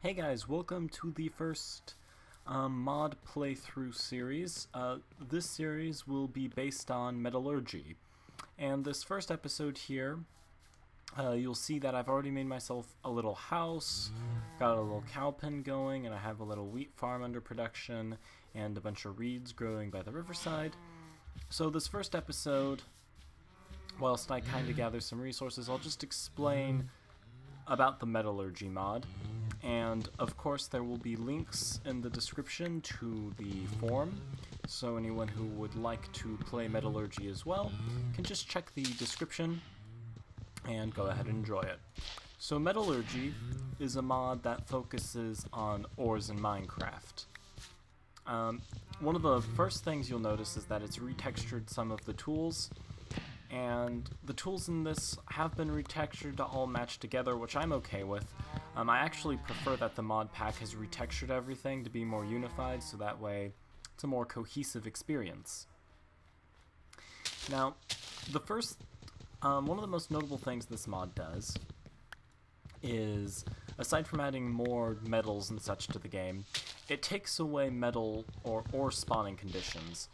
Hey guys, welcome to the first mod playthrough series. This series will be based on Metallurgy. And this first episode here, you'll see that I've already made myself a little house, got a little cow pen going, and I have a little wheat farm under production, and a bunch of reeds growing by the riverside. So this first episode, whilst I kind of gather some resources, I'll just explain about the Metallurgy mod. And of course there will be links in the description to the forum, so anyone who would like to play Metallurgy as well can just check the description and go ahead and enjoy it. So Metallurgy is a mod that focuses on ores in Minecraft. One of the first things you'll notice is that it's retextured some of the tools, and the tools in this have been retextured to all match together, which I'm okay with. I actually prefer that the mod pack has retextured everything to be more unified, so that way it's a more cohesive experience. Now, one of the most notable things this mod does is, aside from adding more metals and such to the game, it takes away metal or ore spawning conditions.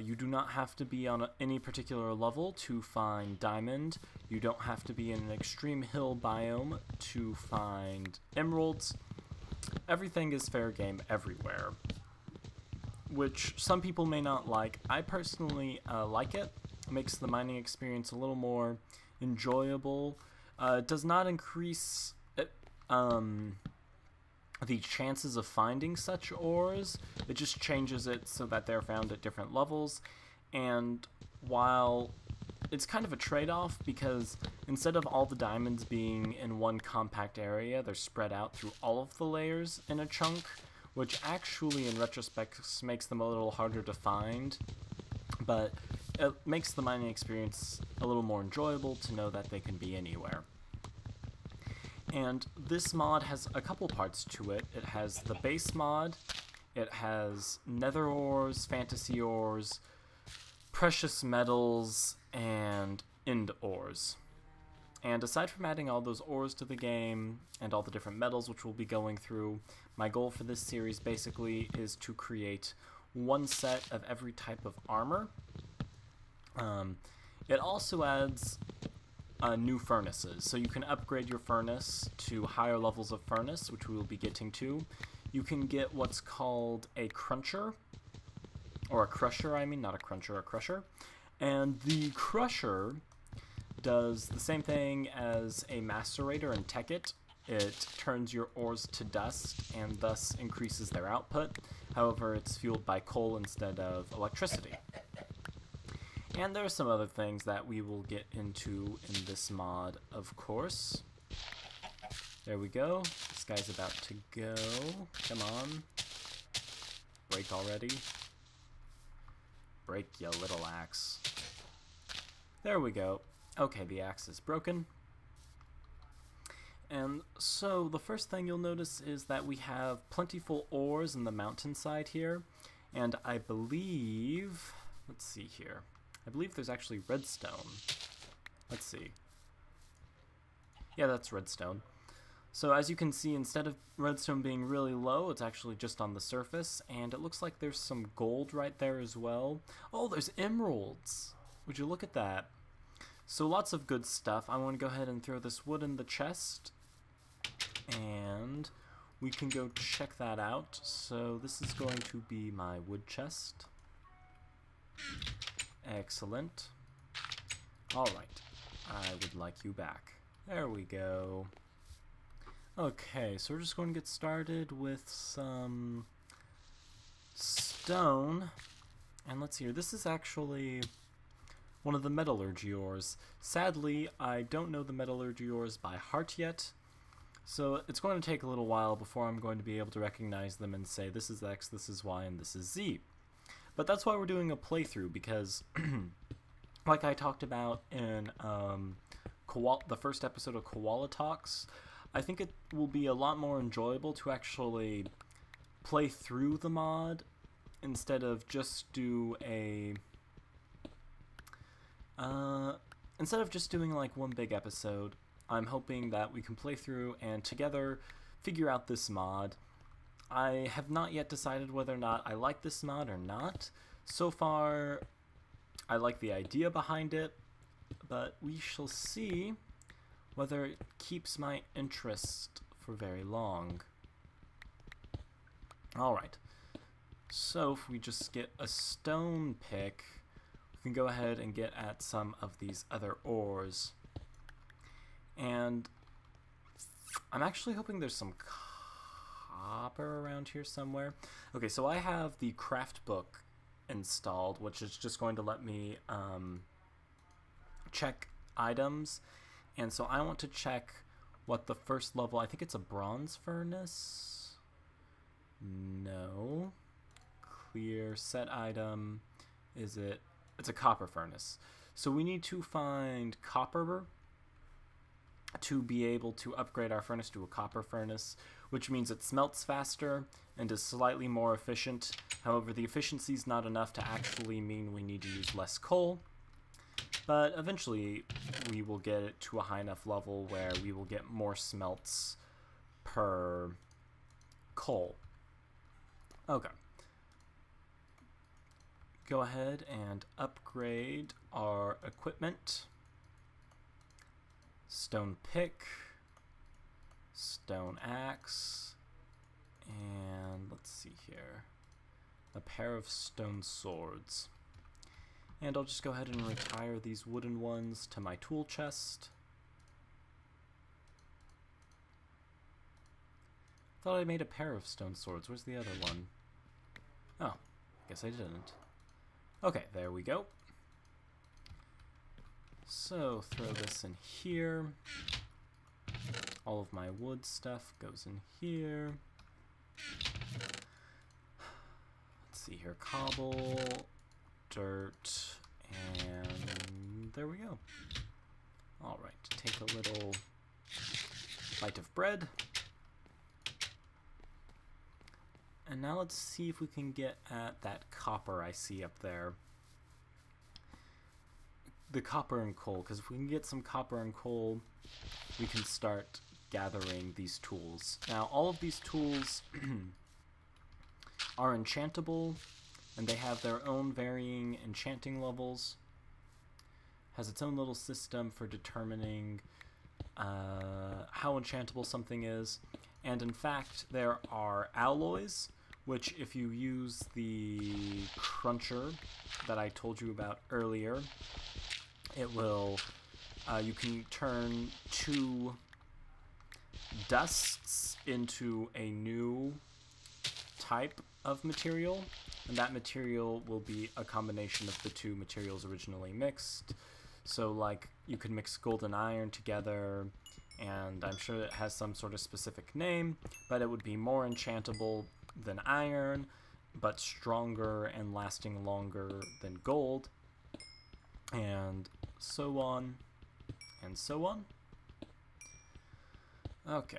You do not have to be on any particular level to find diamond. You don't have to be in an extreme hill biome to find emeralds. Everything is fair game everywhere, which some people may not like. I personally like it. It makes the mining experience a little more enjoyable. It does not increase the chances of finding such ores. It just changes it so that they're found at different levels. And while it's kind of a trade-off, because instead of all the diamonds being in one compact area, they're spread out through all of the layers in a chunk, which actually in retrospect makes them a little harder to find, but it makes the mining experience a little more enjoyable to know that they can be anywhere. And this mod has a couple parts to it. It has the base mod, it has nether ores, fantasy ores, precious metals, and end ores. And aside from adding all those ores to the game, and all the different metals which we'll be going through, my goal for this series basically is to create one set of every type of armor. It also adds new furnaces, so you can upgrade your furnace to higher levels of furnace, which we will be getting to. You can get what's called a cruncher, or a crusher, I mean, not a cruncher, a crusher. And the crusher does the same thing as a macerator in Tekkit. It turns your ores to dust and thus increases their output. However, it's fueled by coal instead of electricity. And there are some other things that we will get into in this mod, of course. There we go. This guy's about to go. Come on. Break already. Break, you little axe. There we go. Okay, the axe is broken. And so the first thing you'll notice is that we have plentiful ores in the mountainside here. And I believe... let's see here. I believe there's actually redstone. Let's see. Yeah, that's redstone. So as you can see, instead of redstone being really low, it's actually just on the surface, and it looks like there's some gold right there as well. Oh, there's emeralds! Would you look at that? So lots of good stuff. I want to go ahead and throw this wood in the chest, and we can go check that out. So this is going to be my wood chest. Excellent. Alright, I would like you back. There we go. Okay, so we're just going to get started with some stone. And let's see here, this is actually one of the metallurgy ores. Sadly, I don't know the metallurgy ores by heart yet, so it's going to take a little while before I'm going to be able to recognize them and say this is X, this is Y, and this is Z. But that's why we're doing a playthrough, because like I talked about in the first episode of Koala Talks, I think it will be a lot more enjoyable to actually play through the mod instead of just do a... instead of just doing like one big episode. I'm hoping that we can play through and together figure out this mod. I have not yet decided whether or not I like this mod or not. So far, I like the idea behind it, but we shall see whether it keeps my interest for very long. Alright, so if we just get a stone pick, we can go ahead and get at some of these other ores. And I'm actually hoping there's some copper around here somewhere. Okay, so I have the craft book installed, which is just going to let me check items. And so I want to check what the first level, I think it's a bronze furnace. No. Clear set item. Is it? It's a copper furnace. So we need to find copper to be able to upgrade our furnace to a copper furnace, which means it smelts faster and is slightly more efficient. However, the efficiency is not enough to actually mean we need to use less coal. But eventually we will get it to a high enough level where we will get more smelts per coal. Okay. Go ahead and upgrade our equipment. Stone pick, stone axe, and let's see here, a pair of stone swords. And I'll just go ahead and retire these wooden ones to my tool chest. Thought I made a pair of stone swords. Where's the other one? Oh, guess I didn't. Okay, there we go. So throw this in here. All of my wood stuff goes in here. Let's see here, cobble, dirt, and there we go. Alright, take a little bite of bread. And now let's see if we can get at that copper I see up there. The copper and coal, because if we can get some copper and coal, we can start gathering these tools. Now, all of these tools are enchantable, and they have their own varying enchanting levels. Has its own little system for determining how enchantable something is. And in fact, there are alloys, which if you use the cruncher that I told you about earlier, it will, you can turn 2 dusts into a new type of material, and that material will be a combination of the 2 materials originally mixed. So like you can mix gold and iron together, and I'm sure it has some sort of specific name, but it would be more enchantable than iron, but stronger and lasting longer than gold, and so on and so on. Okay.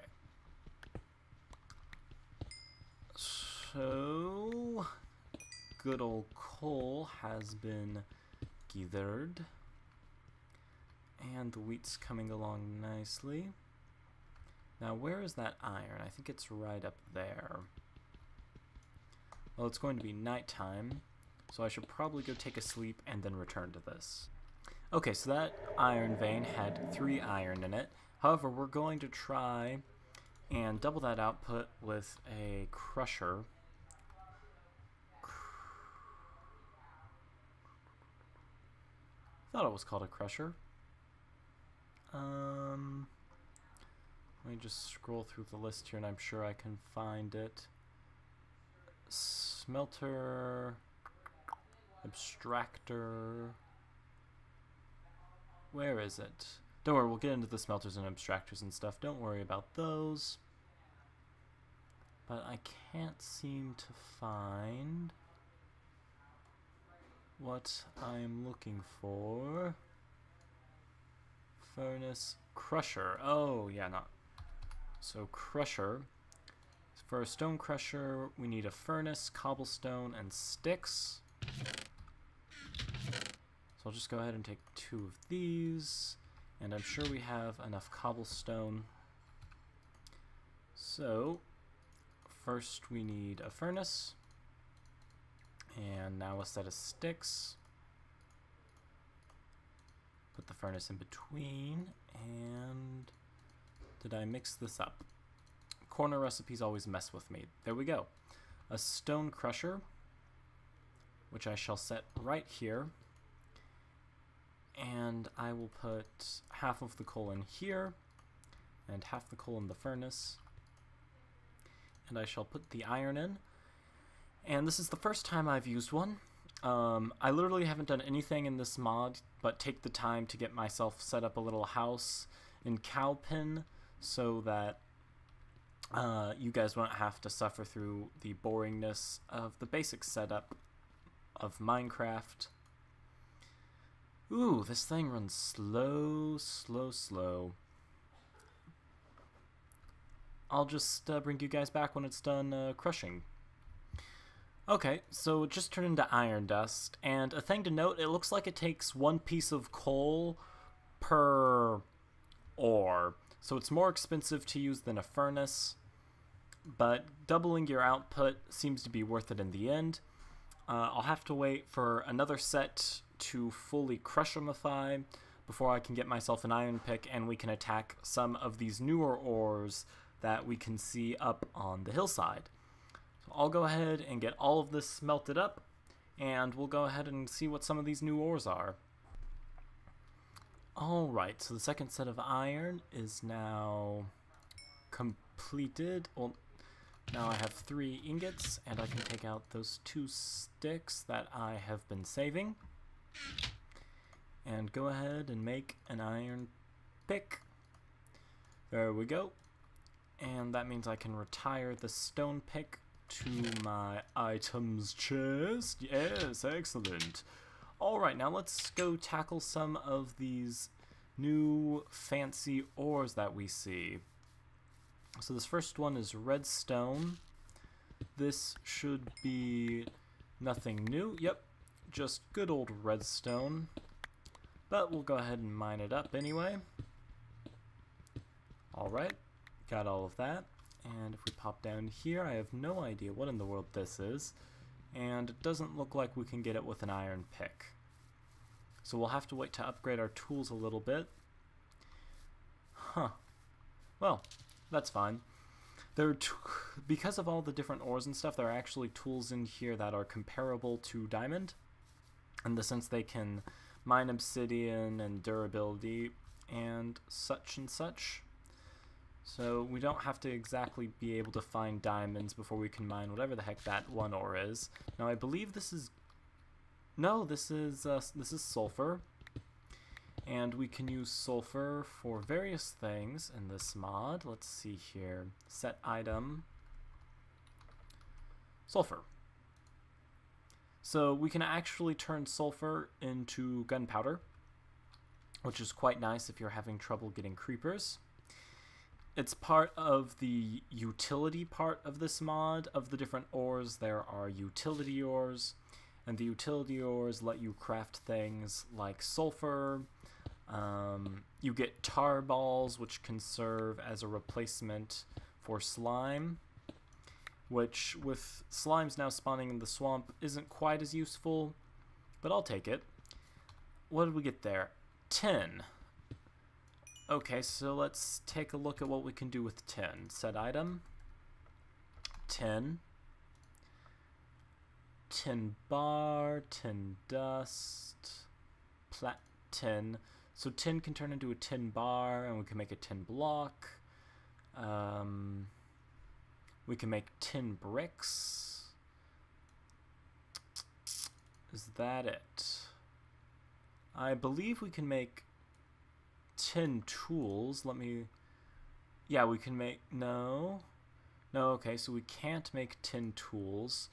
So, good old coal has been gathered, and the wheat's coming along nicely. Now, where is that iron? I think it's right up there. Well, it's going to be nighttime, so I should probably go take a sleep and then return to this. Okay, so that iron vein had 3 iron in it. However, we're going to try and double that output with a crusher. Thought it was called a crusher. Let me just scroll through the list here and I'm sure I can find it. Smelter, abstractor. Where is it? Don't worry, we'll get into the smelters and abstractors and stuff. Don't worry about those. But I can't seem to find what I'm looking for. Furnace crusher. Oh, yeah, not. So crusher. For a stone crusher, we need a furnace, cobblestone, and sticks. So I'll just go ahead and take 2 of these, and I'm sure we have enough cobblestone. So, first we need a furnace, and now a set of sticks. Put the furnace in between, and did I mix this up? Corner recipes always mess with me. There we go. A stone crusher, which I shall set right here, and I will put half of the coal in here, and half the coal in the furnace, and I shall put the iron in. And this is the first time I've used one. I literally haven't done anything in this mod but take the time to get myself set up a little house in Cowpin so that you guys won't have to suffer through the boringness of the basic setup of Minecraft. Ooh, this thing runs slow, slow, slow. I'll just bring you guys back when it's done crushing. Okay, so it just turned into iron dust, and a thing to note, it looks like it takes 1 piece of coal per ore, so it's more expensive to use than a furnace, but doubling your output seems to be worth it in the end. I'll have to wait for another set to fully crushify before I can get myself an iron pick and we can attack some of these newer ores that we can see up on the hillside. So I'll go ahead and get all of this smelted up, and we'll go ahead and see what some of these new ores are. Alright, so the second set of iron is now completed. Well, now I have 3 ingots, and I can take out those 2 sticks that I have been saving, and go ahead and make an iron pick. There we go. And that means I can retire the stone pick to my items chest. Yes, excellent. Alright, now let's go tackle some of these new fancy ores that we see. So this first one is redstone. This should be nothing new. Yep, just good old redstone. But we'll go ahead and mine it up anyway. Alright, got all of that. And if we pop down here, I have no idea what in the world this is. And it doesn't look like we can get it with an iron pick. So we'll have to wait to upgrade our tools a little bit. Huh. Well, that's fine. Because of all the different ores and stuff, there are actually tools in here that are comparable to diamond, in the sense they can mine obsidian and durability and such and such. So we don't have to exactly be able to find diamonds before we can mine whatever the heck that one ore is. Now I believe this is... No, this is sulfur. And we can use sulfur for various things in this mod. Let's see here. Set item. Sulfur. So we can actually turn sulfur into gunpowder, which is quite nice if you're having trouble getting creepers. It's part of the utility part of this mod. Of the different ores, there are utility ores, and the utility ores let you craft things like sulfur. You get tar balls, which can serve as a replacement for slime, which with slimes now spawning in the swamp isn't quite as useful, but I'll take it. What did we get there? Tin. Okay, so let's take a look at what we can do with tin. Set item. Tin. Tin bar, tin dust, tin. So tin can turn into a tin bar, and we can make a tin block. We can make tin bricks. Is that it? I believe we can make tin tools. Let me... Yeah, we can make... No. No, okay, so we can't make tin tools.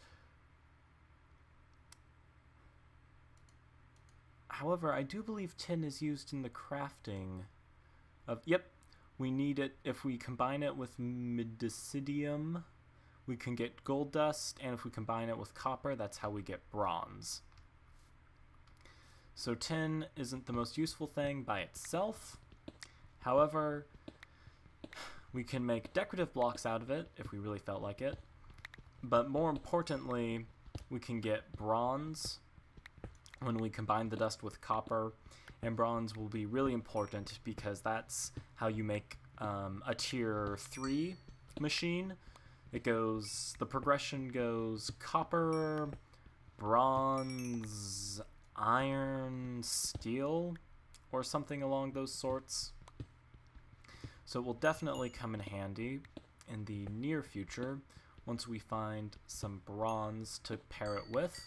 However, I do believe tin is used in the crafting of... Yep, we need it. If we combine it with medicidium, we can get gold dust, and if we combine it with copper, that's how we get bronze. So tin isn't the most useful thing by itself. However, We can make decorative blocks out of it if we really felt like it. But more importantly, we can get bronze when we combine the dust with copper. And bronze will be really important because that's how you make a tier 3 machine. The progression goes copper, bronze, iron, steel, or something along those sorts. So it will definitely come in handy in the near future once we find some bronze to pair it with.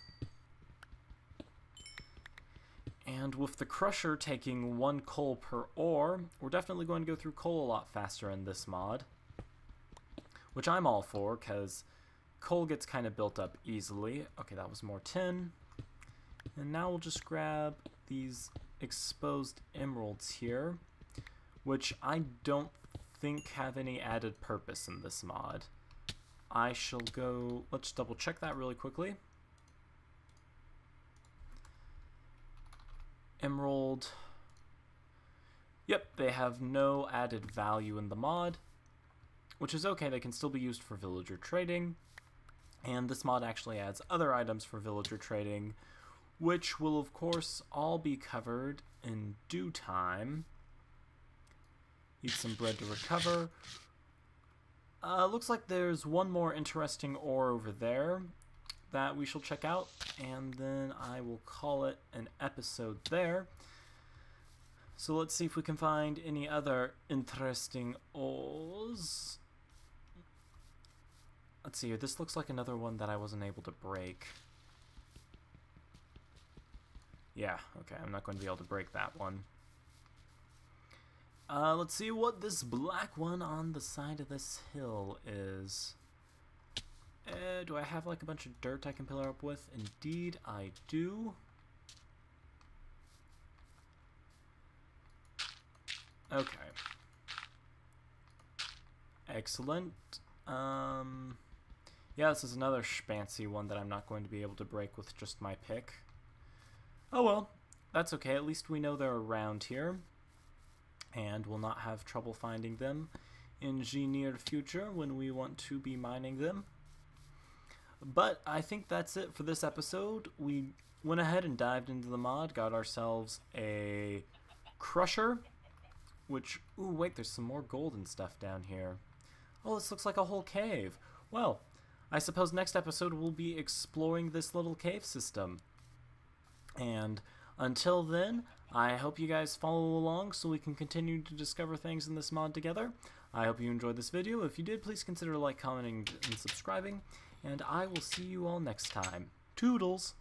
And with the crusher taking 1 coal per ore, we're definitely going to go through coal a lot faster in this mod. Which I'm all for, because coal gets kind of built up easily. Okay, that was more tin. And now we'll just grab these exposed emeralds here, which I don't think have any added purpose in this mod. I shall go... Let's double check that really quickly. Emerald. Yep, they have no added value in the mod, which is okay. They can still be used for villager trading, and this mod actually adds other items for villager trading, which will of course all be covered in due time. Eat some bread to recover. Looks like there's one more interesting ore over there that we shall check out, and then I will call it an episode there. So let's see if we can find any other interesting ores. Let's see here, this looks like another one that I wasn't able to break. Yeah, okay, I'm not going to be able to break that one. Let's see what this black one on the side of this hill is. Do I have like a bunch of dirt I can pillar up with? Indeed, I do. Okay. Excellent. Yeah, this is another fancy one that I'm not going to be able to break with just my pick. Oh well, that's okay. At least we know they're around here, and we'll not have trouble finding them in the near future when we want to be mining them. But I think that's it for this episode. We went ahead and dived into the mod, got ourselves a crusher, which, ooh, wait, there's some more gold and stuff down here. Oh, this looks like a whole cave. Well, I suppose next episode we'll be exploring this little cave system. And until then, I hope you guys follow along so we can continue to discover things in this mod together. I hope you enjoyed this video. If you did, please consider like, commenting, and subscribing. And I will see you all next time. Toodles!